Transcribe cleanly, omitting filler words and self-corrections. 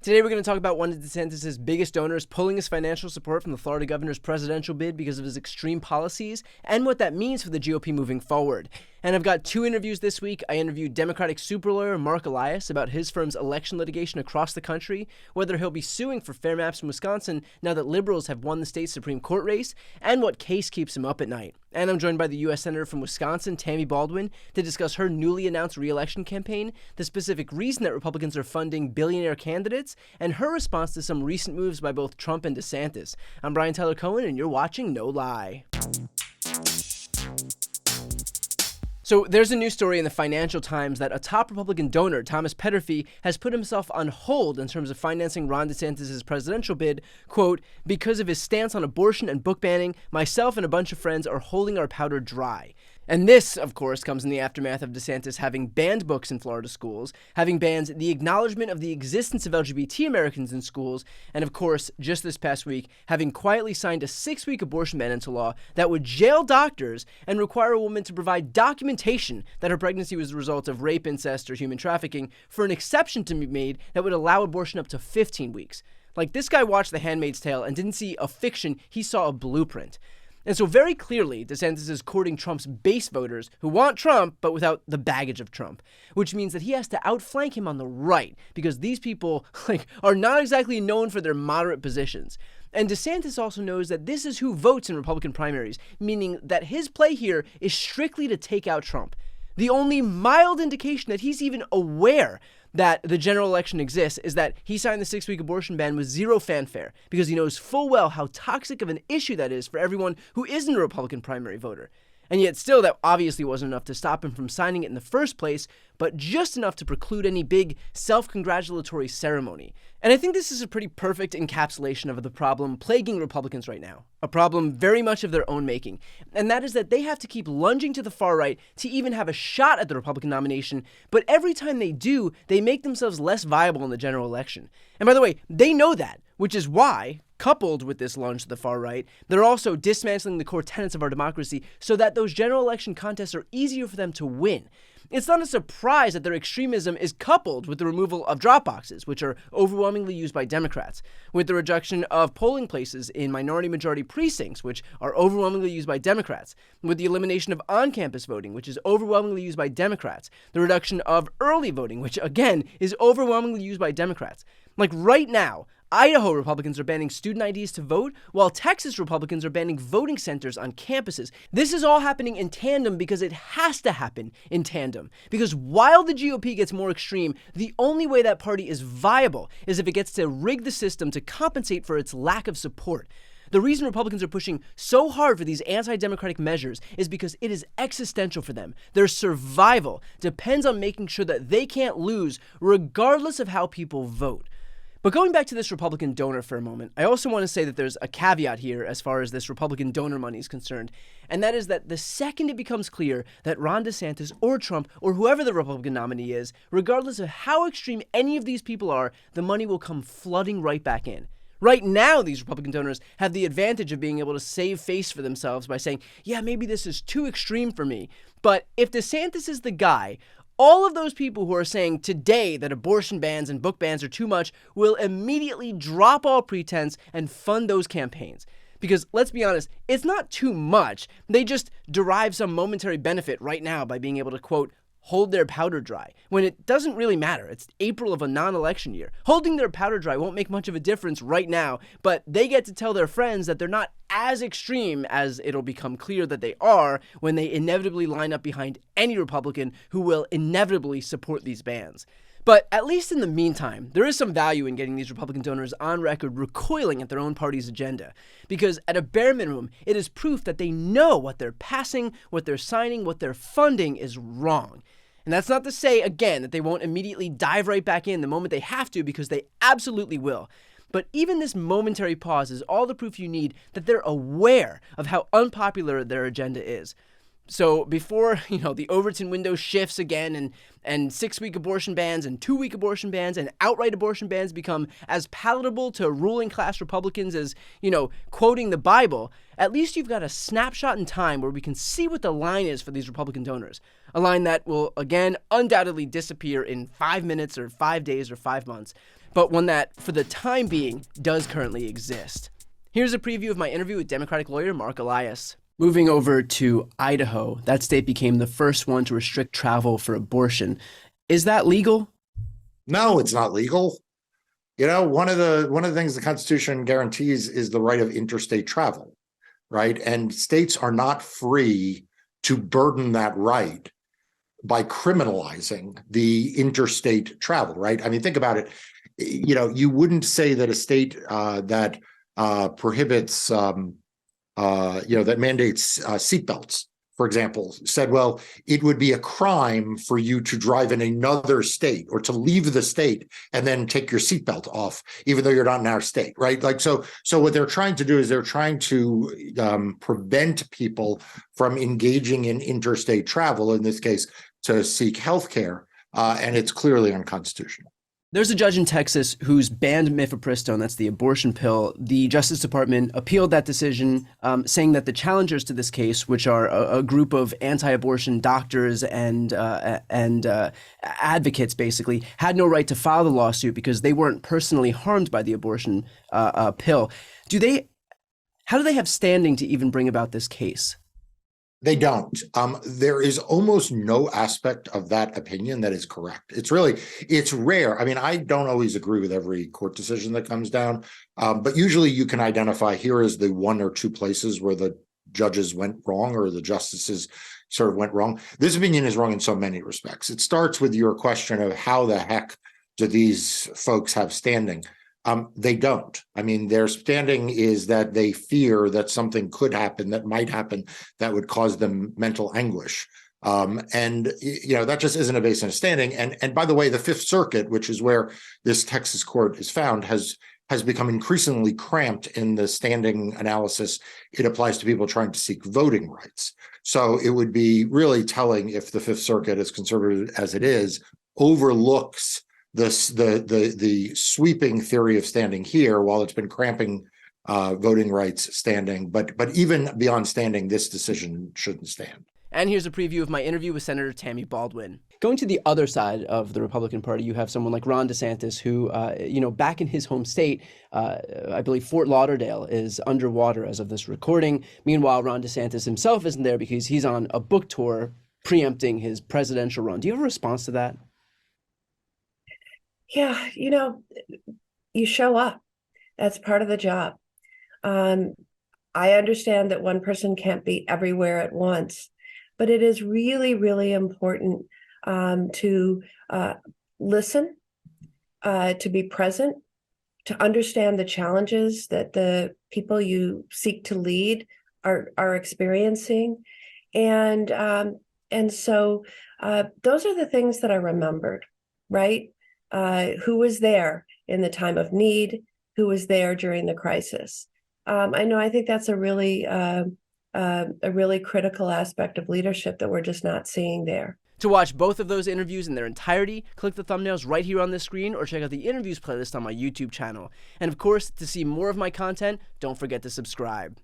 Today we're going to talk about one of DeSantis' biggest donors pulling his financial support from the Florida governor's presidential bid because of his extreme policies and what that means for the GOP moving forward. And I've got two interviews this week. I interviewed Democratic super lawyer Mark Elias about his firm's election litigation across the country, whether he'll be suing for fair maps in Wisconsin now that liberals have won the state's Supreme Court race, and what case keeps him up at night. And I'm joined by the U.S. Senator from Wisconsin, Tammy Baldwin, to discuss her newly announced re-election campaign, the specific reason that Republicans are funding billionaire candidates, and her response to some recent moves by both Trump and DeSantis. I'm Brian Tyler Cohen, and you're watching No Lie. So there's a new story in the Financial Times that a top Republican donor, Thomas Petterfy, has put himself on hold in terms of financing Ron DeSantis' presidential bid, quote, because of his stance on abortion and book banning, myself and a bunch of friends are holding our powder dry. And this, of course, comes in the aftermath of DeSantis having banned books in Florida schools, having banned the acknowledgement of the existence of LGBT Americans in schools, and of course, just this past week, having quietly signed a 6-week abortion ban into law that would jail doctors and require a woman to provide documentation that her pregnancy was the result of rape, incest, or human trafficking for an exception to be made that would allow abortion up to 15 weeks. Like, this guy watched The Handmaid's Tale and didn't see a fiction, he saw a blueprint. And so very clearly, DeSantis is courting Trump's base voters who want Trump, but without the baggage of Trump, which means that he has to outflank him on the right because these people are not exactly known for their moderate positions. And DeSantis also knows that this is who votes in Republican primaries, meaning that his play here is strictly to take out Trump. The only mild indication that he's even aware that the general election exists is that he signed the 6-week abortion ban with zero fanfare because he knows full well how toxic of an issue that is for everyone who isn't a Republican primary voter. And yet still, that obviously wasn't enough to stop him from signing it in the first place, but just enough to preclude any big self-congratulatory ceremony. And I think this is a pretty perfect encapsulation of the problem plaguing Republicans right now, a problem very much of their own making, and that is that they have to keep lunging to the far right to even have a shot at the Republican nomination, but every time they do, they make themselves less viable in the general election. And by the way, they know that, which is why, coupled with this lunge to the far right, they're also dismantling the core tenets of our democracy so that those general election contests are easier for them to win. It's not a surprise that their extremism is coupled with the removal of drop boxes, which are overwhelmingly used by Democrats, with the reduction of polling places in minority-majority precincts, which are overwhelmingly used by Democrats, with the elimination of on-campus voting, which is overwhelmingly used by Democrats, the reduction of early voting, which, again, is overwhelmingly used by Democrats. Like right now, Idaho Republicans are banning student IDs to vote, while Texas Republicans are banning voting centers on campuses. This is all happening in tandem because it has to happen in tandem. Because while the GOP gets more extreme, the only way that party is viable is if it gets to rig the system to compensate for its lack of support. The reason Republicans are pushing so hard for these anti-democratic measures is because it is existential for them. Their survival depends on making sure that they can't lose regardless of how people vote. But going back to this Republican donor for a moment, I also want to say that there's a caveat here as far as this Republican donor money is concerned, and that is that the second it becomes clear that Ron DeSantis or Trump or whoever the Republican nominee is, regardless of how extreme any of these people are, the money will come flooding right back in. Right now, these Republican donors have the advantage of being able to save face for themselves by saying, yeah, maybe this is too extreme for me. But if DeSantis is the guy, all of those people who are saying today that abortion bans and book bans are too much will immediately drop all pretense and fund those campaigns. Because let's be honest, it's not too much. They just derive some momentary benefit right now by being able to, quote, hold their powder dry, when it doesn't really matter. It's April of a non-election year. Holding their powder dry won't make much of a difference right now, but they get to tell their friends that they're not as extreme as it'll become clear that they are when they inevitably line up behind any Republican who will inevitably support these bans. But at least in the meantime, there is some value in getting these Republican donors on record recoiling at their own party's agenda. Because at a bare minimum, it is proof that they know what they're passing, what they're signing, what they're funding is wrong. And that's not to say, again, that they won't immediately dive right back in the moment they have to, because they absolutely will. But even this momentary pause is all the proof you need that they're aware of how unpopular their agenda is. So before, the Overton window shifts again and 6-week abortion bans and 2-week abortion bans and outright abortion bans become as palatable to ruling class Republicans as, quoting the Bible, at least you've got a snapshot in time where we can see what the line is for these Republican donors. A line that will, again, undoubtedly disappear in 5 minutes or 5 days or 5 months. but one that, for the time being, does currently exist. Here's a preview of my interview with Democratic lawyer Mark Elias. Moving over to Idaho, that state became the first one to restrict travel for abortion. Is that legal? No, it's not legal. You know, one of the things the Constitution guarantees is the right of interstate travel, right? And states are not free to burden that right by criminalizing the interstate travel, right? I mean, think about it. You know, you wouldn't say that a state that prohibits, that mandates seatbelts, for example, said, well, it would be a crime for you to drive in another state or to leave the state and then take your seatbelt off, even though you're not in our state, right? Like, so what they're trying to do is they're trying to prevent people from engaging in interstate travel, in this case, to seek health care, and it's clearly unconstitutional. There's a judge in Texas who's banned mifepristone, that's the abortion pill. The Justice Department appealed that decision, saying that the challengers to this case, which are a group of anti-abortion doctors and advocates, basically, had no right to file the lawsuit because they weren't personally harmed by the abortion pill. How do they have standing to even bring about this case? They don't. There is almost no aspect of that opinion that is correct. It's rare. I mean, I don't always agree with every court decision that comes down, but usually you can identify here is the one or two places where the judges went wrong or the justices sort of went wrong. This opinion is wrong in so many respects. It starts with your question of how the heck do these folks have standing? They don't. I mean, their standing is that they fear that something could happen, that might happen, that would cause them mental anguish. And, you know, that just isn't a basis of standing. And by the way, the Fifth Circuit, which is where this Texas court is found, has become increasingly cramped in the standing analysis it applies to people trying to seek voting rights. So it would be really telling if the Fifth Circuit, as conservative as it is, overlooks the sweeping theory of standing here, while it's been cramping voting rights standing, but even beyond standing, this decision shouldn't stand. And here's a preview of my interview with Senator Tammy Baldwin. Going to the other side of the Republican Party, you have someone like Ron DeSantis, who, back in his home state, I believe Fort Lauderdale is underwater as of this recording. Meanwhile, Ron DeSantis himself isn't there because he's on a book tour preempting his presidential run. Do you have a response to that? Yeah, you show up. That's part of the job. I understand that one person can't be everywhere at once, but it is really, really important to listen, to be present, to understand the challenges that the people you seek to lead are experiencing. And so those are the things that I remembered, right? Who was there in the time of need, who was there during the crisis. I think that's a really critical aspect of leadership that we're just not seeing there. To watch both of those interviews in their entirety, click the thumbnails right here on this screen or check out the interviews playlist on my YouTube channel. And of course, to see more of my content, don't forget to subscribe.